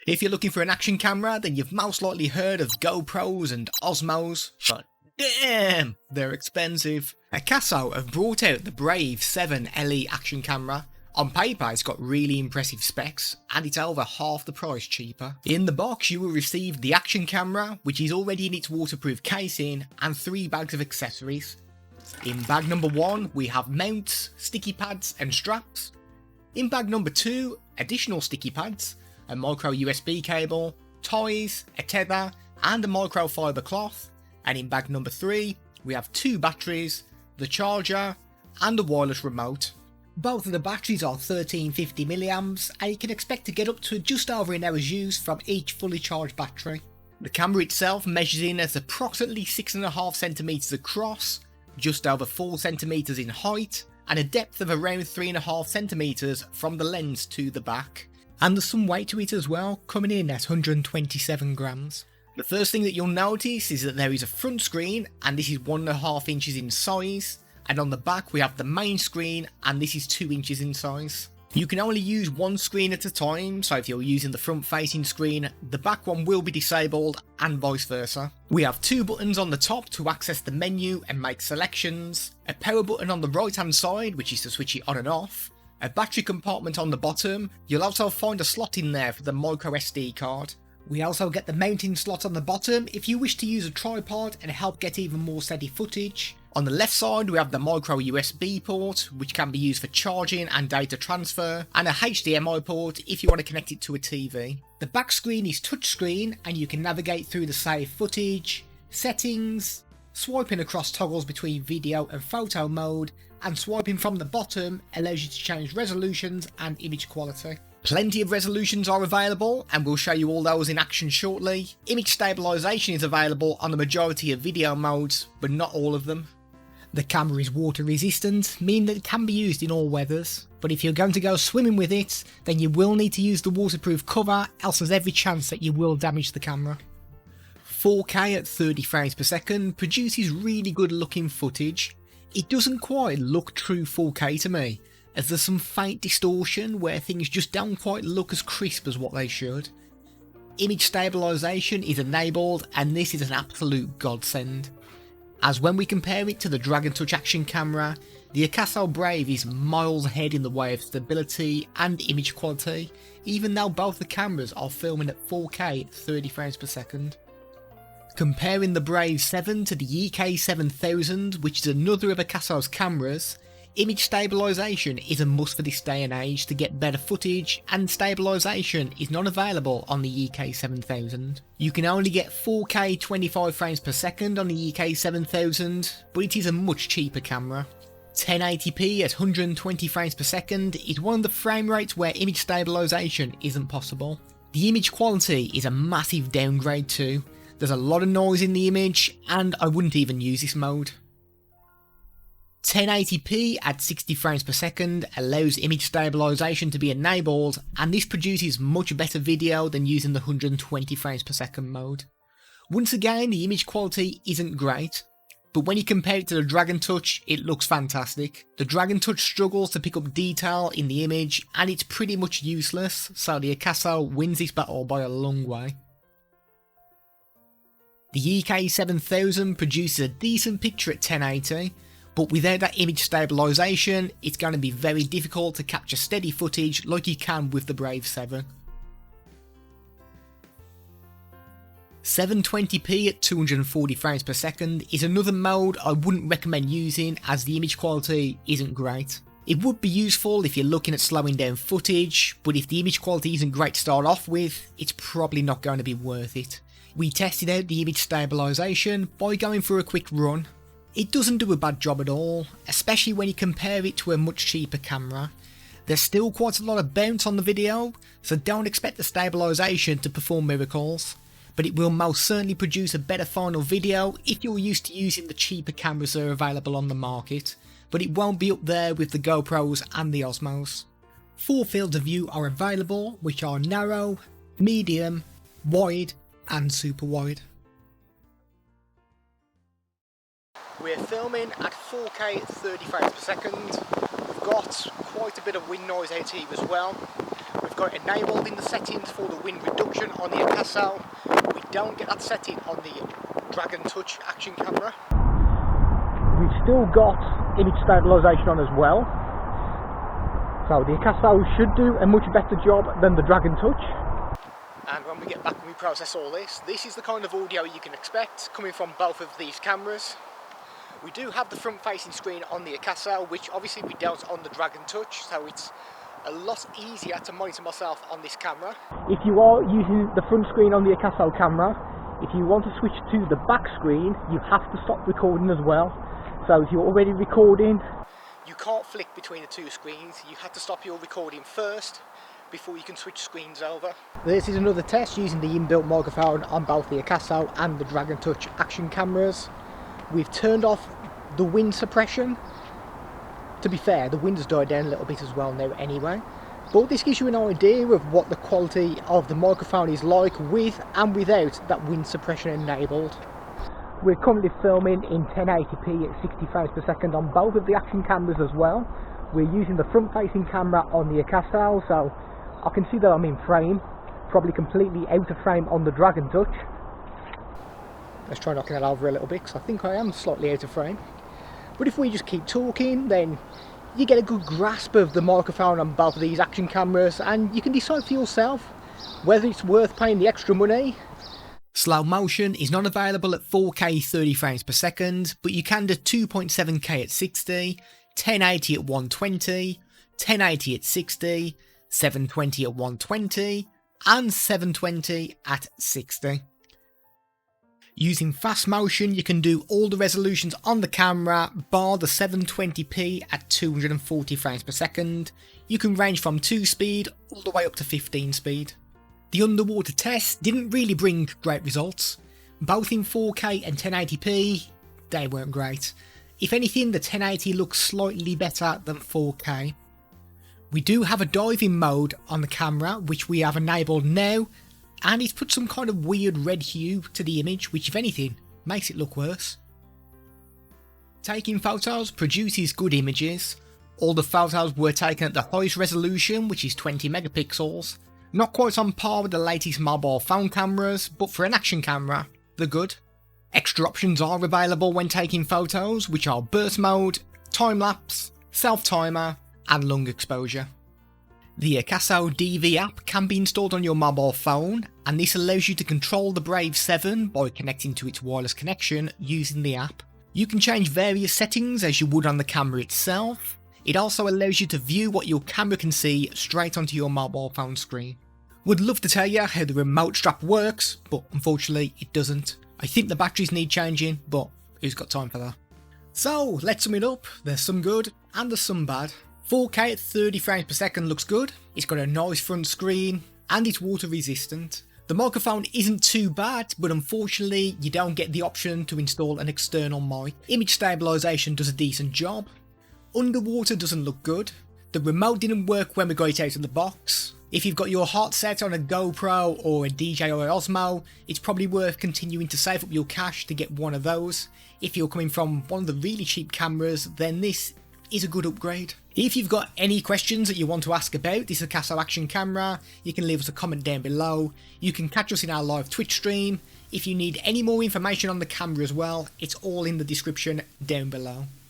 If you're looking for an action camera, then you've most likely heard of GoPros and Osmos, but damn, they're expensive. Akaso have brought out the Brave 7 LE action camera. On paper it's got really impressive specs, and it's over half the price cheaper. In the box you will receive the action camera, which is already in its waterproof casing, and 3 bags of accessories. In bag number 1 we have mounts, sticky pads and straps. In bag number 2, additional sticky pads, a micro USB cable, ties, a tether and a microfiber cloth. And in bag number 3 we have 2 batteries, the charger and a wireless remote. Both of the batteries are 1350mAh, and you can expect to get up to just over an hour's use from each fully charged battery. The camera itself measures in as approximately 6.5cm across, just over 4cm in height, and a depth of around 3.5cm from the lens to the back. And there's some weight to it as well, coming in at 127 grams. The first thing that you'll notice is that there is a front screen, and this is 1.5 inches in size, and on the back we have the main screen, and this is 2 inches in size. You can only use one screen at a time, so if you're using the front facing screen, the back one will be disabled and vice versa. We have 2 buttons on the top to access the menu and make selections, a power button on the right hand side which is to switch it on and off, a battery compartment on the bottom. You'll also find a slot in there for the micro SD card. We also get the mounting slot on the bottom if you wish to use a tripod and help get even more steady footage. On the left side we have the micro USB port, which can be used for charging and data transfer, and a HDMI port if you want to connect it to a TV. The back screen is touchscreen, and you can navigate through the save footage, settings, swiping across toggles between video and photo mode, and swiping from the bottom allows you to change resolutions and image quality. Plenty of resolutions are available, and we'll show you all those in action shortly. Image stabilization is available on the majority of video modes, but not all of them. The camera is water resistant, meaning that it can be used in all weathers, but if you're going to go swimming with it, then you will need to use the waterproof cover, else there's every chance that you will damage the camera. 4K at 30 frames per second produces really good looking footage. It doesn't quite look true 4K to me, as there's some faint distortion where things just don't quite look as crisp as what they should. Image stabilization is enabled, and this is an absolute godsend, as when we compare it to the Dragon Touch action camera, the Akaso Brave is miles ahead in the way of stability and image quality, even though both the cameras are filming at 4K at 30 frames per second. Comparing the Brave 7 to the EK 7000, which is another of Akaso's cameras, image stabilization is a must for this day and age to get better footage, and stabilization is not available on the EK 7000. You can only get 4K 25 frames per second on the EK 7000, but it is a much cheaper camera. 1080p at 120 frames per second is one of the frame rates where image stabilization isn't possible. The image quality is a massive downgrade too. There's a lot of noise in the image, and I wouldn't even use this mode. 1080p at 60 frames per second allows image stabilization to be enabled, and this produces much better video than using the 120 frames per second mode. Once again, the image quality isn't great, but when you compare it to the Dragon Touch, it looks fantastic. The Dragon Touch struggles to pick up detail in the image, and it's pretty much useless, so the Akaso wins this battle by a long way. The EK 7000 produces a decent picture at 1080, but without that image stabilization, it's going to be very difficult to capture steady footage like you can with the Brave 7. 720p at 240 frames per second is another mode I wouldn't recommend using, as the image quality isn't great. It would be useful if you're looking at slowing down footage, but if the image quality isn't great to start off with, it's probably not going to be worth it. We tested out the image stabilization by going for a quick run. It doesn't do a bad job at all, especially when you compare it to a much cheaper camera. There's still quite a lot of bounce on the video, so don't expect the stabilization to perform miracles, but it will most certainly produce a better final video if you're used to using the cheaper cameras that are available on the market, but it won't be up there with the GoPros and the Osmos. 4 fields of view are available, which are narrow, medium, wide and super wide. We're filming at 4K 30 frames per second. We've got quite a bit of wind noise out here as well. We've got it enabled in the settings for the wind reduction on the Akaso. We don't get that setting on the Dragon Touch action camera. We've still got image stabilization on as well. So the Akaso should do a much better job than the Dragon Touch. And when we get back and we process all this, this is the kind of audio you can expect coming from both of these cameras. We do have the front facing screen on the Akaso, which obviously we don't on the Dragon Touch, so it's a lot easier to monitor myself on this camera. If you are using the front screen on the Akaso camera, if you want to switch to the back screen, you have to stop recording as well. So if you're already recording, you can't flick between the two screens. You have to stop your recording first before you can switch screens over. This is another test using the inbuilt microphone on both the Akaso and the Dragon Touch action cameras. We've turned off the wind suppression. To be fair, the wind has died down a little bit as well now anyway. But this gives you an idea of what the quality of the microphone is like with and without that wind suppression enabled. We're currently filming in 1080p at 60 frames per second on both of the action cameras as well. We're using the front facing camera on the Akaso, so I can see that I'm in frame, probably completely out of frame on the Dragon Touch. Let's try knocking that over a little bit, because I think I am slightly out of frame. But if we just keep talking, then you get a good grasp of the microphone on both of these action cameras, and you can decide for yourself whether it's worth paying the extra money. Slow motion is not available at 4K 30 frames per second, but you can do 2.7K at 60, 1080 at 120, 1080 at 60, 720 at 120, and 720 at 60. Using fast motion, you can do all the resolutions on the camera, bar the 720p at 240 frames per second. You can range from 2 speed all the way up to 15 speed. The underwater test didn't really bring great results. Both in 4K and 1080p, they weren't great. If anything, the 1080 looks slightly better than 4K. We do have a diving mode on the camera, which we have enabled now, and it's put some kind of weird red hue to the image, which if anything, makes it look worse. Taking photos produces good images. All the photos were taken at the highest resolution, which is 20 megapixels. Not quite on par with the latest mobile phone cameras, but for an action camera, they're good. Extra options are available when taking photos, which are burst mode, time-lapse, self-timer, and long exposure. The Akaso DV app can be installed on your mobile phone, and this allows you to control the Brave 7 by connecting to its wireless connection using the app. You can change various settings as you would on the camera itself. It also allows you to view what your camera can see straight onto your mobile phone screen. Would love to tell you how the remote strap works, but unfortunately it doesn't. I think the batteries need changing, but who's got time for that? So let's sum it up. There's some good and there's some bad. 4K at 30 frames per second looks good, it's got a nice front screen, and it's water resistant. The microphone isn't too bad, but unfortunately you don't get the option to install an external mic. Image stabilization does a decent job. Underwater doesn't look good. The remote didn't work when we got it out of the box. If you've got your heart set on a GoPro or a DJI Osmo, it's probably worth continuing to save up your cash to get one of those. If you're coming from one of the really cheap cameras, then this is a good upgrade. If you've got any questions that you want to ask about this Akaso action camera, you can leave us a comment down below. You can catch us in our live Twitch stream. If you need any more information on the camera as well, it's all in the description down below.